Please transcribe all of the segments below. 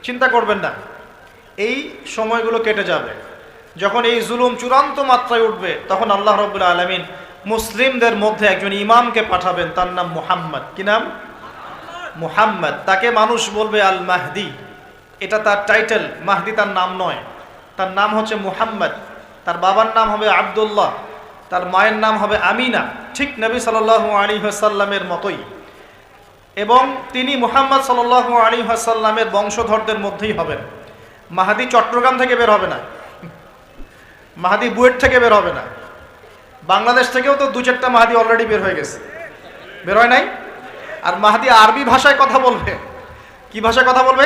চিন্তা করবেন না, এই সময়গুলো কেটে যাবে। যখন এই জুলুম চূড়ান্ত মাত্রায় উঠবে, তখন আল্লাহ রাব্বুল আলামিন মুসলিমদের মধ্যে একজন ইমামকে পাঠাবেন, তার নাম মুহাম্মদ। কি নাম? মুহাম্মদ। তাকে মানুষ বলবে আল মাহদি, এটা তার টাইটেল। মাহদি তার নাম নয়, তার নাম হচ্ছে মুহাম্মদ। তার বাবার নাম হবে আব্দুল্লাহ, তার মায়ের নাম হবে আমিনা, ঠিক নবী সাল্লাল্লাহু আলাইহি ওয়াসাল্লামের মতোই। এবং তিনি মুহাম্মদ সাল্লাল্লাহু আলাইহি ওয়াসাল্লামের বংশধরদের মধ্যেই হবেন। মাহাদি চট্টগ্রাম থেকে বের হবে না, মাহাদি বুয়েট থেকে বের হবে না। বাংলাদেশ থেকেও তো 2-4টা মাহাদি অলরেডি বের হয়ে গেছে, বের হয় নাই? আর মাহাদি আরবি ভাষায় কথা বলবে। কি ভাষায় কথা বলবে?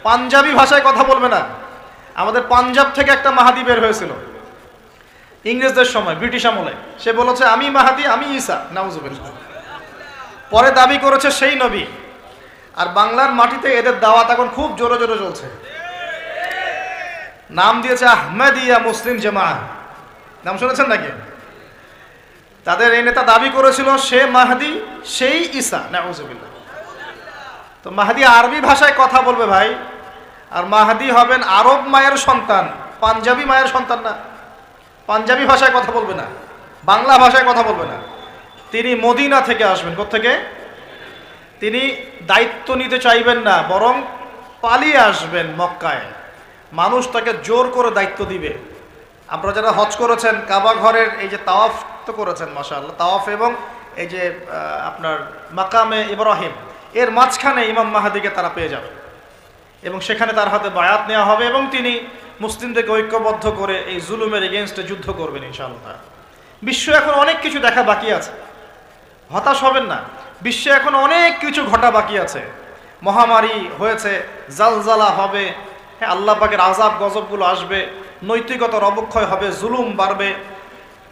পাঞ্জাবি ভাষায় কথা বলবে না। আমাদের পাঞ্জাব থেকে একটা মাহাদি বের হয়েছিল ইংরেজদের সময়, ব্রিটিশ আমলে। সে বলেছে আমি মাহাদি, আমি ঈসা, নাউজুবিল্লাহ। পরে দাবি করেছে সেই নবী। আর বাংলার মাটিতে এদের দাওয়াত এখন খুব জোরে জোরে চলছে। নাম দিয়েছে আহমদিয়া মুসলিম জামাআহ, নাম শুনেছেন নাকি? তাদের এই নেতা দাবি করেছিল সে মাহদি, সেই ঈসা, নাউজুবিল্লাহ। তো মাহদি আরবি ভাষায় কথা বলবে ভাই, আর মাহদি হবেন আরব মায়ের সন্তান, পাঞ্জাবি মায়ের সন্তান না। পাঞ্জাবি ভাষায় কথা বলবে না, বাংলা ভাষায় কথা বলবে না। তিনি মদিনা থেকে আসবেন। কোত্থেকে? তিনি দায়িত্ব নিতে চাইবেন না, বরং পালিয়ে আসবেন মক্কায়। মানুষ তাকে জোর করে দায়িত্ব দিবে। আপনারা যারা হজ করেছেন, কাবা ঘরের এই যে তাওয়াফ তো করেছেন মাশাআল্লাহ, তাওয়াফ এবং এই যে আপনার মাকামে ইব্রাহিম, এর মাঝখানে ইমাম মাহাদিকে তারা পেয়ে যাবে এবং সেখানে তার হাতে বায়াত নেওয়া হবে এবং তিনি মুসলিমদেরকে ঐক্যবদ্ধ করে এই জুলুমের এগেনস্টে যুদ্ধ করবেন ইনশাআল্লাহ। বিশ্ব এখন অনেক কিছু দেখা বাকি আছে, হতাশ হবেন না। বিশ্বে এখন অনেক কিছু ঘটা বাকি আছে। মহামারী হয়েছে, জালজালা হবে, হ্যাঁ, আল্লাহ পাকের আযাব গজবগুলো আসবে, নৈতিকতার অবক্ষয় হবে, জুলুম বাড়বে,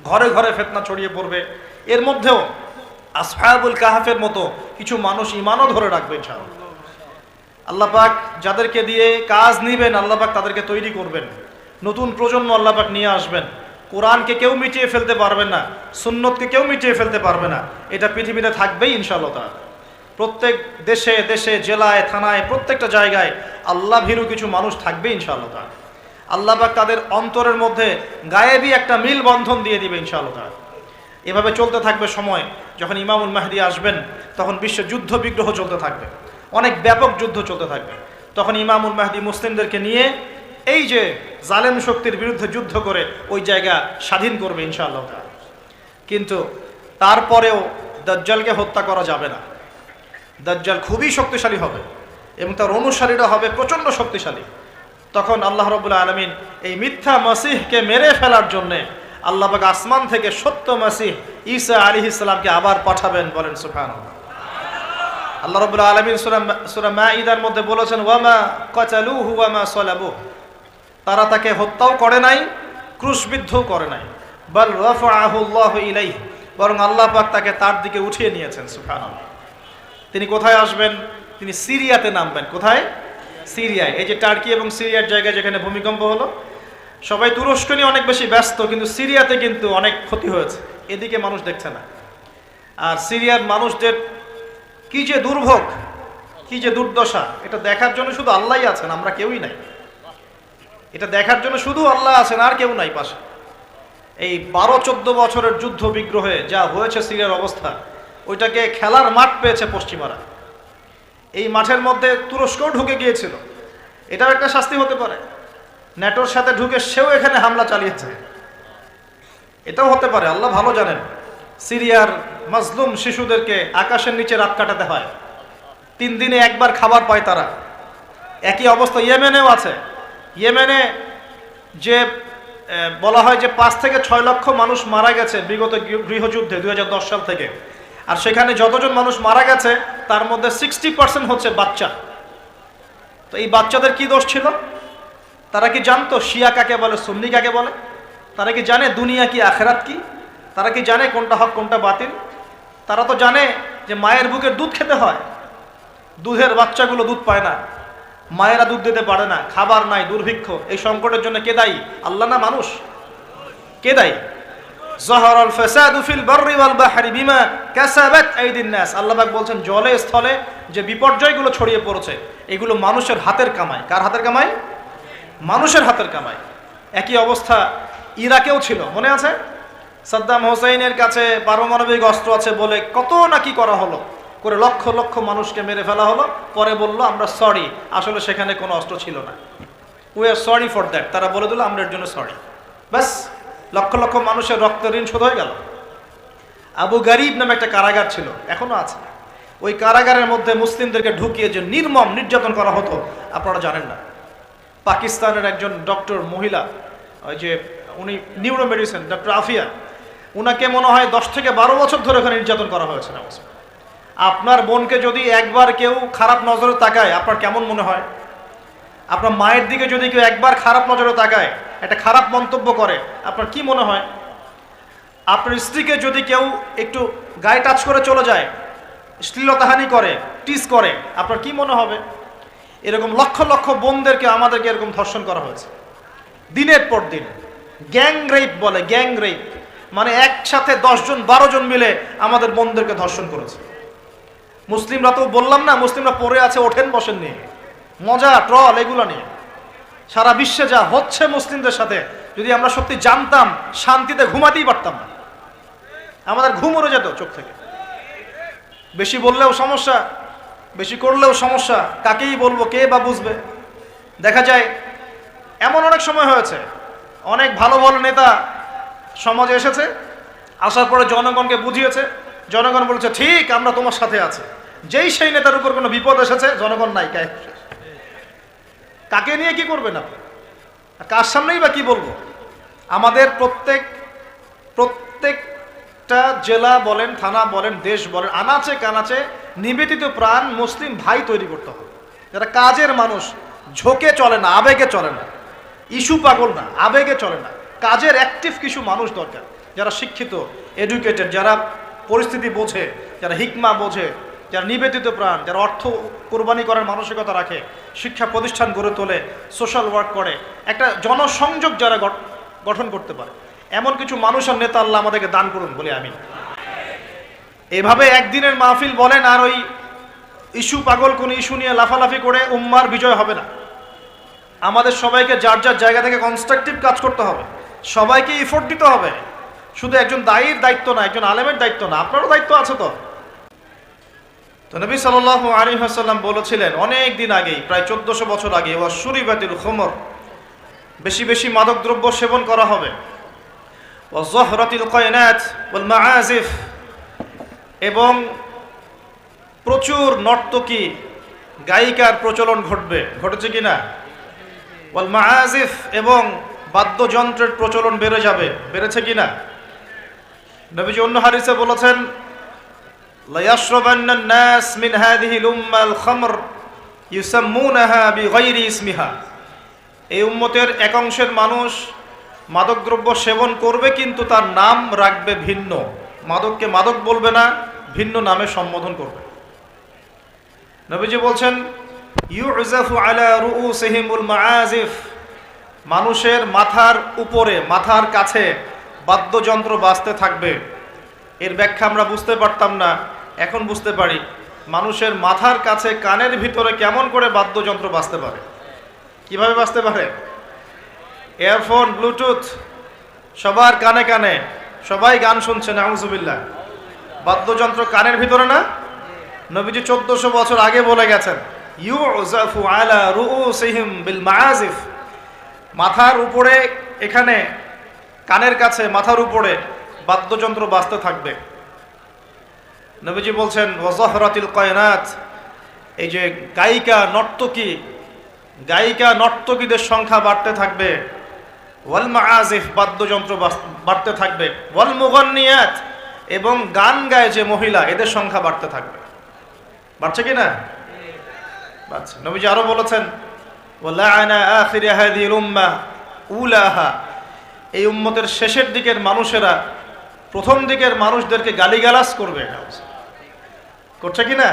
ঘরে ঘরে ফিতনা ছড়িয়ে পড়বে। এর মধ্যেও আসহাবুল কাহাফের মতো কিছু মানুষ ঈমানও ধরে রাখবে ইনশাআল্লাহ। আল্লাহ পাক যাদেরকে দিয়ে কাজ নিবেন, আল্লাহ পাক তাদেরকে তৈরি করবেন। নতুন প্রজন্ম আল্লাহ পাক নিয়ে আসবেন। কোরআনকে কেউ মিটিয়ে ফেলতে পারবে না, সুন্নতকে কেউ মিটিয়ে ফেলতে পারবে না। এটা পৃথিবীতে থাকবেই ইনশাআল্লাহ। প্রত্যেক দেশে দেশে, জেলায়, থানায়, প্রত্যেকটা জায়গায় আল্লাহ ভীরু কিছু মানুষ থাকবে ইনশাআল্লাহ। আল্লাহ পাক তাদের অন্তরের মধ্যে গায়েবী একটা মিল বন্ধন দিয়ে দিবে ইনশাআল্লাহ। এভাবে চলতে থাকবে সময়। যখন ইমামুল মাহদি আসবেন, তখন বিশ্ব যুদ্ধ বিগ্রহ চলতে থাকবে, অনেক ব্যাপক যুদ্ধ চলতে থাকবে। তখন ইমামুল মাহদি মুসলিমদেরকে নিয়ে এই যে জালেম শক্তির বিরুদ্ধে যুদ্ধ করে ওই জায়গা স্বাধীন করবে ইনশাআল্লাহ। কিন্তু তারপরেও দাজ্জালকে হত্যা করা যাবে না। দাজ্জাল খুবই শক্তিশালী হবে এবং তার অনুসারীরা হবে প্রচণ্ড শক্তিশালী। তখন আল্লাহ রাব্বুল আলামিন এই মিথ্যা মাসিহকে মেরে ফেলার জন্যে আল্লাহ পাক আসমান থেকে সত্য মাসিহ ঈসা আলাইহিস সালামকে আবার পাঠাবেন। বলেন সুবহানাল্লাহ। আল্লাহ রাব্বুল আলামিন সূরা মাঈদার মধ্যে বলেছেন, ওয়ামা কাতালুহু ওয়ামা সালাবুহু, তারা তাকে হত্যাও করে নাই, ক্রুশবিদ্ধও করে নাই। বাল রাফাআহু আল্লাহু ইলাইহি, বরং আল্লাহ পাক তাকে তার দিকে উঠিয়ে নিয়েছেন। সুবহানাল্লাহ। তিনি কোথায় আসবেন? তিনি সিরিয়াতে নামবেন। কোথায়? সিরিয়ায়। এই যে টার্কি এবং সিরিয়ার জায়গায় যেখানে ভূমিকম্প হলো, সবাই তুরস্ক নিয়ে অনেক বেশি ব্যস্ত, কিন্তু সিরিয়াতে কিন্তু অনেক ক্ষতি হয়েছে, এদিকে মানুষ দেখছে না। আর সিরিয়ার মানুষদের কি যে দুর্ভোগ, কি যে দুর্দশা, এটা দেখার জন্য শুধু আল্লাহই আছেন, আমরা কেউই নাই। এটা দেখার জন্য শুধু আল্লাহ আছেন, আর কেউ নাই পাশে। এই 12-14 বছরের যুদ্ধ বিগ্রহে যা হয়েছে সিরিয়ার অবস্থা, ওইটাকে খেলার মাঠ পেয়েছে পশ্চিমারা। এই মাঠের মধ্যে তুরস্কও ঢুকে গিয়েছিল, এটাও একটা শাস্তি হতে পারে। ন্যাটোর সাথে ঢুকে সেও এখানে হামলা চালিয়েছে, এটাও হতে পারে, আল্লাহ ভালো জানেন। সিরিয়ার মাজলুম শিশুদেরকে আকাশের নিচে রাত কাটাতে হয়, 3 দিনে একবার খাবার পায় তারা। একই অবস্থা ইয়েমেনেও আছে। ইয়েমেনে যে বলা হয় যে 5 থেকে 6 লক্ষ মানুষ মারা গেছে বিগত গৃহযুদ্ধে 2010 সাল থেকে। আর সেখানে যতজন মানুষ মারা গেছে তার মধ্যে 60% হচ্ছে বাচ্চা। তো এই বাচ্চাদের কি দোষ ছিল? তারা কি জানতো শিয়া কাকে বলে, সুন্নি কাকে বলে? তারা কি জানে দুনিয়া কি, আখেরাত কি? তারা কি জানে কোনটা হক কোনটা বাতিল? তারা তো জানে যে মায়ের বুকের দুধ খেতে হয়, দুধের বাচ্চাগুলো দুধ পায় না, মায়েরা দুধ দিতে পারে না, খাবার নাই, দুর্ভিক্ষ। এই সংকটের জন্য কে দায়ী? আল্লাহ না মানুষ? কে দায়ী? যাহারাল ফাসাদু ফিল বাররি ওয়াল বাহরি বিমা কাসাবাত আইদিন নাস। আল্লাহ পাক বলছেন জলে স্থলে যে বিপর্যয়গুলো ছড়িয়ে পড়েছে এগুলো মানুষের হাতের কামাই। কার হাতের কামাই? মানুষের হাতের কামাই। একই অবস্থা ইরাকেও ছিল, মনে আছে? সাদ্দাম হোসেনের কাছে পারমাণবিক অস্ত্র আছে বলে কত নাকি করা হলো, করে লক্ষ লক্ষ মানুষকে মেরে ফেলা হলো। পরে বলল আমরা সরি, আসলে সেখানে কোনো অস্ত্র ছিল না। We are sorry for that. তারা বলে দিল আমরা এর জন্য সরি। ব্যাস, লক্ষ লক্ষ মানুষের রক্ত ঋণ শোধ হয়ে গেল। আবু গারিব নামে একটা কারাগার ছিল, এখনো আছে। ওই কারাগারের মধ্যে মুসলিমদেরকে ঢুকিয়ে যে নির্মম নির্যাতন করা হতো আপনারা জানেন না। পাকিস্তানের একজন ডক্টর মহিলা, ওই যে উনি নিউরো মেডিসিন ডক্টর আফিয়া, উনাকে মনে হয় 10 থেকে 12 বছর ধরে ওখানে নির্যাতন করা হয়েছে। আপনার বোনকে যদি একবার কেউ খারাপ নজরে তাকায় আপনার কেমন মনে হয়? আপনার মায়ের দিকে যদি কেউ একবার খারাপ নজরে তাকায়, একটা খারাপ মন্তব্য করে, আপনার কি মনে হয়? আপনার স্ত্রীকে যদি কেউ একটু গায়ে টাচ করে চলে যায়, শ্লীলতাহানি করে, টিস করে, আপনার কি মনে হবে? এরকম লক্ষ লক্ষ বোনদেরকে আমাদেরকে এরকম ধর্ষণ করা হয়েছে দিনের পর দিন। গ্যাং রেপ বলে, গ্যাং রেপ মানে একসাথে 10 জন 12 জন মিলে আমাদের বোনদেরকে ধর্ষণ করেছে। মুসলিমরা তো বললাম না, মুসলিমরা পড়ে আছে ওঠেন বসেন নিয়ে, মজা ট্রল এগুলো নিয়ে। সারা বিশ্বে যা হচ্ছে মুসলিমদের সাথে, যদি আমরা সত্যি জানতাম শান্তিতে ঘুমাতেই পারতাম না, আমাদের ঘুম উড়ে যেত চোখ থেকে। বেশি বললেও সমস্যা, বেশি করলেও সমস্যা, কাকেই বলবো, কে বা বুঝবে? দেখা যায় এমন অনেক সময় হয়েছে, অনেক ভালো ভালো নেতা সমাজে এসেছে, আসার পরে জনগণকে বুঝিয়েছে, জনগণ বলেছে ঠিক আমরা তোমার সাথে আছি। যেই সেই নেতার উপর কোনো বিপদ এসেছে, জনগণ নাই, কাকে নিয়ে কি করবেন আপনি? কার সামনেই বা কি বলবো? আমাদের প্রত্যেকটা জেলা বলেন, থানা বলেন, দেশ বলেন, আনাচে কানাচে নিবেদিত প্রাণ মুসলিম ভাই তৈরি করতে হবে, যারা কাজের মানুষ, ঝোঁকে চলে না, আবেগে চলে না, ইস্যু পাগল না, আবেগে চলে না, কাজের অ্যাক্টিভ কিছু মানুষ দরকার, যারা শিক্ষিত, এডুকেটেড, যারা পরিস্থিতি বোঝে, যারা হিকমা বোঝে, যারা নিবেদিত প্রাণ, যারা অর্থ কোরবানি করার মানসিকতা রাখে, শিক্ষা প্রতিষ্ঠান গড়ে তোলে, সোশ্যাল ওয়ার্ক করে, একটা জনসংযোগ যারা গঠন করতে পারে, এমন কিছু মানুষ আর নেতা আল্লাহ আমাদেরকে দান করুন বলে আমি। এভাবে একদিনের মাহফিল বলেন আর ওই ইস্যু পাগল কোন ইস্যু নিয়ে লাফালাফি করে উম্মার বিজয় হবে না। আমাদের সবাইকে যার যার জায়গা থেকে কনস্ট্রাকটিভ কাজ করতে হবে, সবাইকে এফোর্ট দিতে হবে। শুধু একজন দায়ীর দায়িত্ব না, একজন আলেমের দায়িত্ব না, আপনারও দায়িত্ব আছে। তো নবী সাল্লাল্লাহু আলাইহি ওয়াসাল্লাম বলেছিলেন অনেক দিন আগেই, প্রায় 1400 বছর আগে, ওয়াশুরিবাতিল খুমর, বেশি বেশি মাদকদ্রব্য সেবন করা হবে, ওয়াযহরাতিল কায়নাত ওয়াল মাআজিফ, এবং প্রচুর নর্তকী গায়িকার প্রচলন ঘটবে। ঘটেছে কিনা? ওয়াল মাআজিফ, এবং বাদ্যযন্ত্রের প্রচলন বেড়ে যাবে। বেড়েছে কিনা? নবীজি অন্য হাদিসে বলেছেন লা ইয়াশরাবান্না নাস মিন হাযিহিল উম্মাল খামর ইউসাম্মুনাহা বিগাইরি ইসমিহা। এই উম্মতের এক অংশের মানুষ মাদকদ্রব্য সেবন করবে, কিন্তু তার নাম রাখবে ভিন্ন। মাদককে মাদক বলবে না, ভিন্ন নামে সম্বোধন করবে। নবীজি বলছেন ইউজাফু আলা রুউসিহিমুল মাআজিফ, মানুষের মাথার উপরে, মাথার কাছে বাদ্যযন্ত্র বাজতে থাকবে। এর ব্যাখ্যা আমরা বুঝতে পারতাম না, এখন বুঝতে পারি। মানুষের মাথার কাছে, কানের ভিতরে কেমন করে বাদ্যযন্ত্র বাজতে পারে? কিভাবে বাজতে পারে? ইয়ারফোন, ব্লুটুথ, সবার কানে কানে, সবাই গান শুনছে, নাউজুবিল্লাহ। বাদ্যযন্ত্র কানের ভিতরে না? নবীজি 1400 বছর আগে বলে গেছেন ইউজাফু আলা রুউসিহিম বিল মাআজিফ, মাথার উপরে, এখানে কানের কাছে, মাথার উপরে বাদ্যযন্ত্র বাজতে থাকবে। নবীজি বলছেন ওয়াযহরাতিল কায়নাত, এই যে গায়িকা নর্তকীদের সংখ্যা বাড়তে থাকবে। ওয়াল মাআজিফ, বাদ্যযন্ত্র বাড়তে থাকবে। ওয়াল মুগান্নিয়াত, এবং গান গায় যে মহিলা, এদের সংখ্যা বাড়তে থাকবে। বাড়ছে কিনা? বাড়ছে। নবীজি আরো বলেছেন ওয়ালাআনা আখির হাযিহিল উম্মাহ উলাহা, এই উম্মতের শেষের দিকের মানুষেরা প্রথম দিকের মানুষদেরকে গালিগালাজ করবে। করছে কিনা?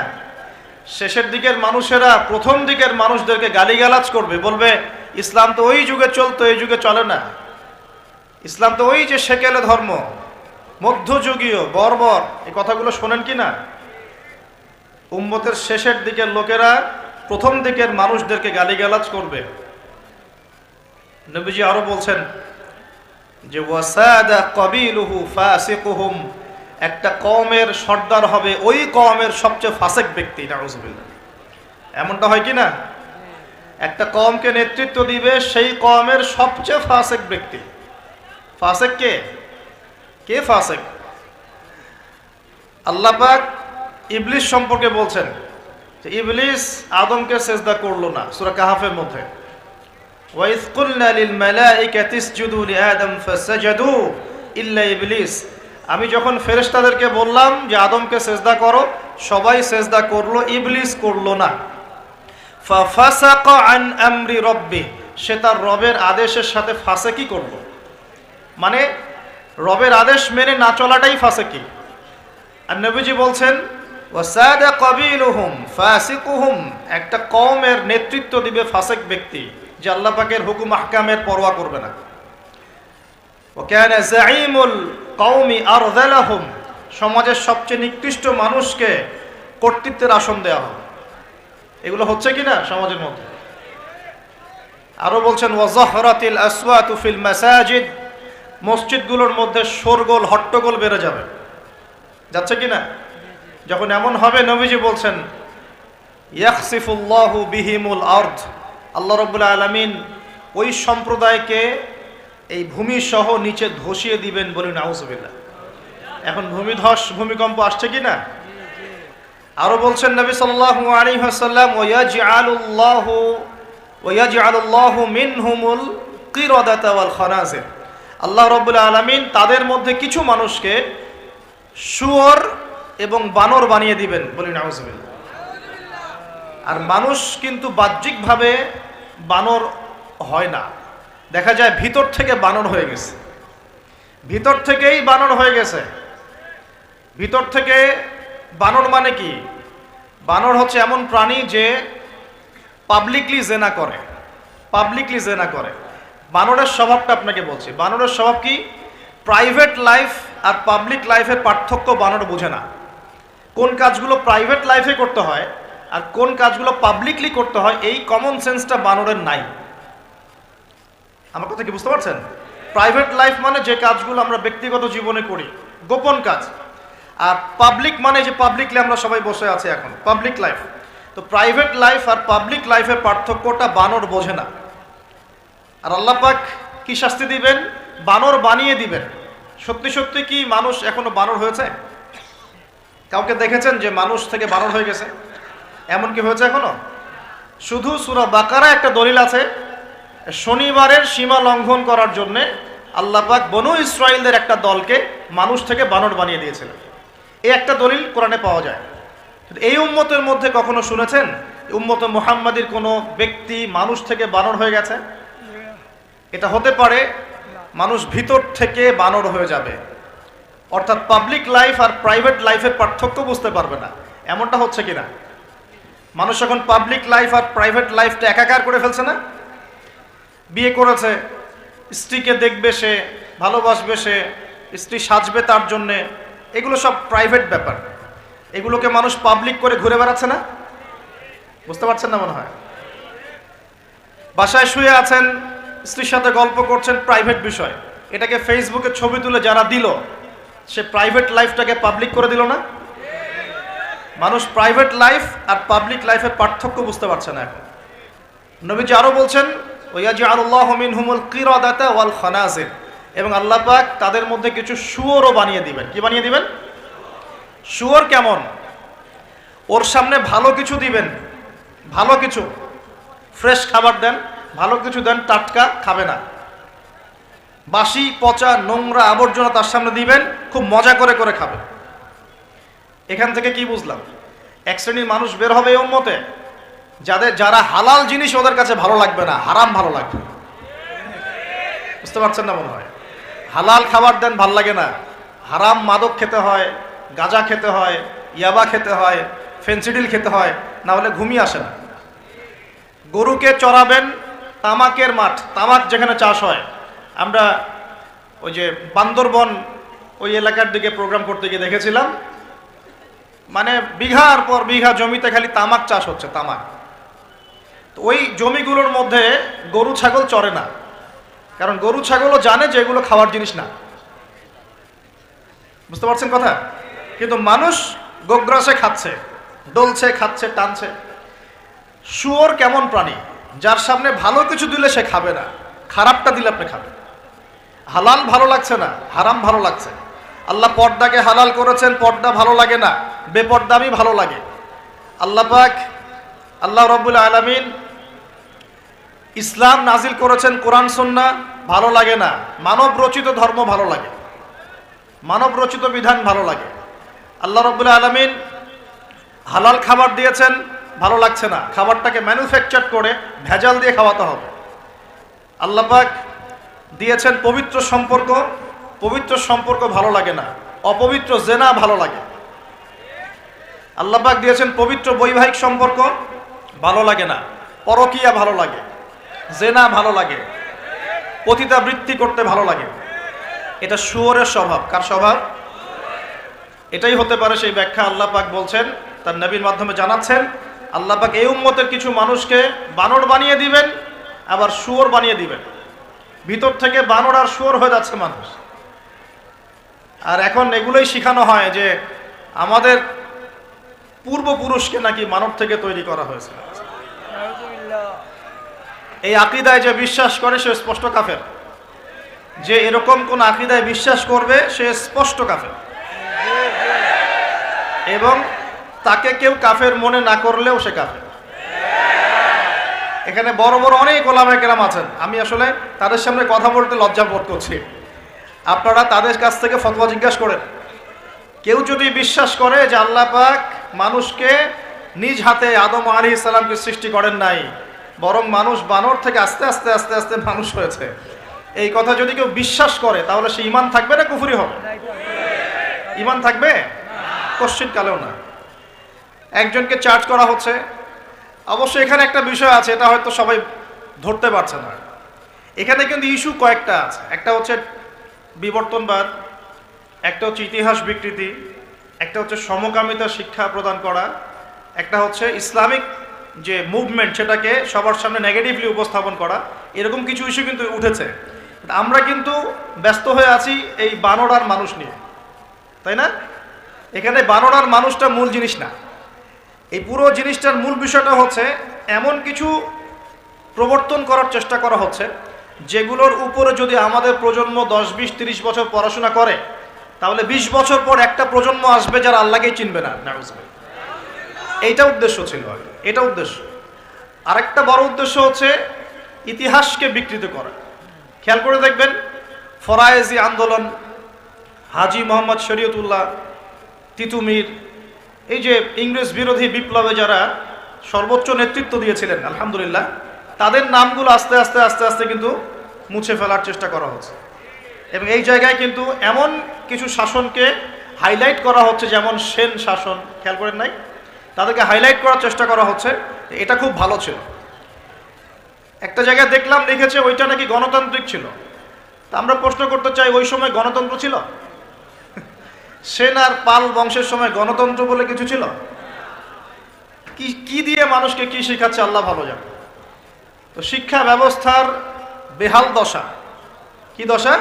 শেষের দিকের মানুষেরা প্রথম দিকের মানুষদেরকে গালিগালাজ করবে, বলবে ইসলাম তো ওই যুগে চলতো, এই যুগে চলে না। ইসলাম তো ওই যে সেকেলে ধর্ম, মধ্যযুগীয় বর্বর, এই কথাগুলো শোনেন কি না? উম্মতের শেষের দিকের লোকেরা প্রথম দিকের মানুষদেরকে গালিগালাজ করবে। নবীজি আরো বলছেন যে ওয়াসাদা কবিলুহু ফাসিকুহুম, একটা কওমের সর্দার হবে ওই কওমের সবচেয়ে ফাসিক ব্যক্তি। নাউজুবিল্লাহ। এমনটা হয় কি না? একটা কওমকে নেতৃত্ব দিবে সেই কওমের সবচেয়ে ফাসিক ব্যক্তি। ফাসিক কে? কে ফাসিক? আল্লাহ পাক ইবলিস সম্পর্কে বলছেন যে ইবলিস আদমকে সিজদা করলো না, সূরা কাহাফের মধ্যে। ওয়াইজ কুলনা লিল মালাইকাতি ইসজুদু লিআদম ফাসাজাদু ইল্লা ইবলিস, আমি যখন ফেরেশতাদেরকে বললাম যে আদমকে সিজদা করো, সবাই সিজদা করলো, ইবলিস করলো না। ফাফাসাকা আন আমরি রাব্বি, সে তার রবের আদেশের সাথে ফাসিকি করলো, মানে রবের আদেশ মেনে না চলাটাই ফাসিকি। আর নবীজি বলছেন ওয়াসাদা কবিলুহুম ফাসিকুহুম, একটা কওমের নেতৃত্ব দিবে ফাসিক ব্যক্তি যে আল্লাহ পাকের হুকুম আহকামের পরোয়া করবে না। ওয়া কানা যাঈমুল কওমি আরযালাহুম, সমাজের সবচেয়ে নিকৃষ্ট মানুষকে কর্তৃত্বের আসন দেওয়া হবে। এগুলো হচ্ছে কিনা সমাজের মধ্যে? আরো বলছেন ওয়াজাহরাতিল আসওয়াতু ফিল মাসাজিদ, মসজিদগুলোর মধ্যে শোরগোল হট্টগোল বেড়ে যাবে। যাচ্ছে কিনা? যখন এমন হবে নবীজি বলছেন ইয়াখসিফুল্লাহু বিহিমুল আরদ, আল্লাহ রাব্বুল আলামিন ওই সম্প্রদায়কে এই ভূমি সহ নিচে ধসিয়ে দিবেন। বলি নাউজুবিল্লাহ। এখন ভূমিকম্প আসছে কিনা? আরো বলছেন নবী সাল্লাল্লাহু আলাইহি ওয়াসাল্লাম ওয়ায়াজআলুল্লাহু মিনহুমুল কিরাদাতা ওয়াল খানাজির, আল্লাহ রাব্বুল আলামিন তাদের মধ্যে কিছু মানুষকে শুয়োর এবং বানর বানিয়ে দিবেন। বলি নাউজুবিল্লাহ। আর মানুষ কিন্তু বাহ্যিকভাবে বানর হয় না, দেখা যায় ভিতর থেকে বানর হয়ে গেছে। ভিতর থেকেই বানর হয়ে গেছে। ভিতর থেকে বানর মানে কি? বানর হচ্ছে এমন প্রাণী যে পাবলিকলি জেনা করে, পাবলিকলি জেনা করে। বানরের স্বভাবটা আপনাকে বলছি। বানরের স্বভাব কি? প্রাইভেট লাইফ আর পাবলিক লাইফের পার্থক্য বানর বোঝে না। কোন কাজগুলো প্রাইভেট লাইফে করতে হয় আর কোন কাজগুলো পাবলিকলি করতে হয়, এই কমন সেন্সটা বানরের নাই। আমার কথা কি বুঝতে পারছেন? প্রাইভেট লাইফ মানে যে কাজগুলো আমরা ব্যক্তিগত জীবনে করি, গোপন কাজ। আর পাবলিক মানে যে পাবলিকলি আমরা সবাই বসে আছি এখন, পাবলিক লাইফ। তো প্রাইভেট লাইফ আর পাবলিক লাইফের পার্থক্যটা বানর বোঝে না। আর আল্লাহ পাক কি শাস্তি দিবেন? বানর বানিয়ে দিবেন। সত্যি সত্যি কি মানুষ এখনো বানর হয়েছে? কাউকে দেখেছেন যে মানুষ থেকে বানর হয়ে গেছে? এমন কি হয়েছে এখনো? শুধু সূরা বাকারা একটা দলিল আছে, শনিবারের সীমা লঙ্ঘন করার জন্য আল্লাহ পাক বনু ইসরাইলদের একটা দলকে মানুষ থেকে বানর বানিয়ে দিয়েছিলেন। এই একটা দলিল কোরআনে পাওয়া যায়। এই উম্মতের মধ্যে কখনো শুনেছেন উম্মতে মুহাম্মাদির কোনো ব্যক্তি মানুষ থেকে বানর হয়ে গেছে? এটা হতে পারে মানুষ ভিতর থেকে বানর হয়ে যাবে, অর্থাৎ পাবলিক লাইফ আর প্রাইভেট লাইফের পার্থক্য বুঝতে পারবে না। এমনটা হচ্ছে কিনা? মানুষ এখন পাবলিক লাইফ আর প্রাইভেট লাইফটা একাকার করে ফেলছে না? বিয়ে করেছে, স্ত্রীকে দেখবে সে, ভালোবাসবে সে, স্ত্রী সাজবে তার জন্যে, এগুলো সব প্রাইভেট ব্যাপার। এগুলোকে মানুষ পাবলিক করে ঘুরে বেড়াচ্ছে না? বুঝতে পারছেন না মনে হয়? বাসায় শুয়ে আছেন, স্ত্রীর সাথে গল্প করছেন, প্রাইভেট বিষয়। এটাকে ফেসবুকে ছবি তুলে যারা দিল, সে প্রাইভেট লাইফটাকে পাবলিক করে দিল না? মানুষ প্রাইভেট লাইফ আর পাবলিক লাইফের পার্থক্য বুঝতে পারছে না এখন। নবীজি আরো বলছেন ওয়ায়াজআলুল্লাহু মিনহুমুল কিরাদাতা ওয়াল খানাজির, এবং আল্লাহ পাক তাদের মধ্যে কিছু শুয়োরও বানিয়ে দিবেন। কি বানিয়ে দিবেন? শুয়োর কেমন? ওর সামনে ভালো কিছু দিবেন, ভালো কিছু, ফ্রেশ খাবার দেন, ভালো কিছু দেন, টাটকা খাবে না। বাসি পচা নোংরা আবর্জনা তার সামনে দিবেন, খুব মজা করে করে খাবে। এখান থেকে কি বুঝলাম? এক শ্রেণীর মানুষ বের হবে এই উম্মতে, যারা হালাল জিনিস ওদের কাছে ভালো লাগবে না, হারাম ভালো লাগবে। বুঝতে পারছেন না মনে হয়? হালাল খাবার দেন, ভাল লাগে না। হারাম মাদক খেতে হয়, গাঁজা খেতে হয়, ইয়াবা খেতে হয়, ফেন্সিডিল খেতে হয়, না হলে ঘুমিয়ে আসে না। গরুকে চড়াবেন তামাকের মাঠ, তামাক যেখানে চাষ হয়। আমরা ওই যে বান্দরবন ওই এলাকার দিকে প্রোগ্রাম করতে গিয়ে দেখেছিলাম, মানে বিঘার পর বিঘা জমিতে খালি তামাক চাষ হচ্ছে, তামাক। তো ওই জমিগুলোর মধ্যে গরু ছাগল চরে না, কারণ গরু ছাগলও জানে যে এগুলো খাওয়ার জিনিস না। বুঝতে পারছেন কথা? কিন্তু মানুষ গোগ্রাসে খাচ্ছে, ডলছে, খাচ্ছে, টানছে। শুয়োর কেমন প্রাণী? যার সামনে ভালো কিছু দিলে সে খাবে না, খারাপটা দিলে আপনি খাবেন। হালাল ভালো লাগছে না, হারাম ভালো লাগছে। আল্লাহ পর্দাকে হালাল করেছেন, পর্দা ভালো লাগে না, বেপর্দামি ভালো লাগে। আল্লাহ পাক, আল্লাহ রাব্বুল আলামিন ইসলাম নাজিল করেছেন, কোরআন সুন্নাহ ভালো লাগে না, মানব রচিত ধর্ম ভালো লাগে, মানব রচিত বিধান ভালো লাগে। আল্লাহ রাব্বুল আলামিন হালাল খাবার দিয়েছেন, ভালো লাগছে না, খাবারটাকে ম্যানুফ্যাকচার করে ভেজাল দিয়ে খাওয়াতে হবে। আল্লাহ পাক দিয়েছেন পবিত্র সম্পর্ক, পবিত্র সম্পর্ক ভালো লাগে না, অপবিত্র জেনা ভালো লাগে। আল্লাহ পাক দিয়েছেন পবিত্র বৈবাহিক সম্পর্ক, ভালো লাগে না, পরকীয়া ভালো লাগে, জেনা ভালো লাগে, পতিতাবৃত্তি করতে ভালো লাগে। এটা শুয়োরের স্বভাব। কার স্বভাব? এটাই হতে পারে সেই ব্যাখ্যা আল্লাহ পাক বলছেন, তার নবীর মাধ্যমে জানাচ্ছেন, আল্লাহ পাক এই উম্মতের কিছু মানুষকে বানর বানিয়ে দিবেন, আবার শুয়োর বানিয়ে দিবেন। ভিতর থেকে বানর আর শুয়োর হয়ে যাচ্ছে মানুষ। আর এখন এগুলোই শেখানো হয় যে আমাদের পূর্বপুরুষকে নাকি মানব থেকে তৈরি করা হয়েছে। এই আকীদায় যে বিশ্বাস করে সে স্পষ্ট কাফের। যে এরকম কোন আকীদায় বিশ্বাস করবে সে স্পষ্ট কাফের, এবং তাকে কেউ কাফের মনে না করলেও সে কাফের। এখানে বড় বড় অনেক ওলামায়ে কেরাম আছেন, আমি আসলে তাদের সামনে কথা বলতে লজ্জা বোধ করছি। আপনারা তাদের কাছ থেকে ফতোয়া জিজ্ঞাসা করেন। কেউ যদি বিশ্বাস করে যে আল্লাহ পাক মানুষকে নিজ হাতে আদম আলাইহিস সালামকে সৃষ্টি করেন নাই, বরং মানুষ বানর থেকে আস্তে আস্তে আস্তে আস্তে মানুষ হয়েছে, এই কথা যদি কেউ বিশ্বাস করে, তাহলে সে ঈমান থাকবে না কুফরি হবে? ঈমান থাকবে? কোশ্চিন কালেও না। একজনকে চার্জ করা হচ্ছে। অবশ্যই এখানে একটা বিষয় আছে, এটা হয়তো সবাই ধরতে পারছে না। এখানে কিন্তু ইস্যু কয়েকটা আছে। একটা হচ্ছে বিবর্তনবাদ, একটা হচ্ছে ইতিহাস বিকৃতি, একটা হচ্ছে সমকামিতা শিক্ষা প্রদান করা, একটা হচ্ছে ইসলামিক যে মুভমেন্ট সেটাকে সবার সামনে নেগেটিভলি উপস্থাপন করা। এরকম কিছু ইস্যু কিন্তু উঠেছে। আমরা কিন্তু ব্যস্ত হয়ে আছি এই বানর আর মানুষ নিয়ে, তাই না? এখানে বানর আর মানুষটা মূল জিনিস না। এই পুরো জিনিসটার মূল বিষয়টা হচ্ছে এমন কিছু প্রবর্তন করার চেষ্টা করা হচ্ছে যেগুলোর উপরে যদি আমাদের প্রজন্ম 10, 20, 30 বছর পড়াশোনা করে, তাহলে 20 বছর পর একটা প্রজন্ম আসবে যারা আল্লাহকেই চিনবে না। এইটা উদ্দেশ্য ছিল, এটা উদ্দেশ্য। আরেকটা বড় উদ্দেশ্য হচ্ছে ইতিহাসকে বিকৃত করা। খেয়াল করে দেখবেন, ফরায়েজি আন্দোলন, হাজী মোহাম্মদ শরীয়তুল্লাহ, তিতুমির, এই যে ইংরেজ বিরোধী বিপ্লবে যারা সর্বোচ্চ নেতৃত্ব দিয়েছিলেন, আলহামদুলিল্লাহ, তাদের নামগুলো আস্তে আস্তে আস্তে আস্তে কিন্তু মুছে ফেলার চেষ্টা করা হচ্ছে। এবং এই জায়গায় কিন্তু এমন কিছু শাসনকে হাইলাইট করা হচ্ছে, যেমন সেন শাসন, খেয়াল করেন নাই? তাদেরকে হাইলাইট করার চেষ্টা করা হচ্ছে, এটা খুব ভালো ছিল। একটা জায়গায় দেখলাম লিখেছে ওইটা নাকি গণতান্ত্রিক ছিল। তা আমরা প্রশ্ন করতে চাই, ওই সময় গণতন্ত্র ছিল? সেন আর পাল বংশের সময় গণতন্ত্র বলে কিছু ছিল? কি দিয়ে মানুষকে কি শেখাচ্ছে আল্লাহ ভালো জানে। তো শিক্ষা ব্যবস্থার বেহাল দশা। কি দশা?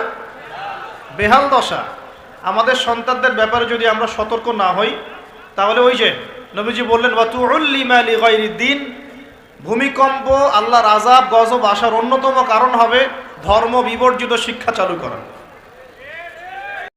বেহাল দশা। আমাদের সন্তানদের ব্যাপারে যদি আমরা সতর্ক না হই, তাহলে ওই যে নবীজি বললেন ওয়াতুউল্লিমা লিগাইরিদ্দিন, ভূমিকম্প, আল্লাহর আযাব, গজব আসার অন্যতম কারণ হবে ধর্ম বিবর্জিত শিক্ষা চালু করা।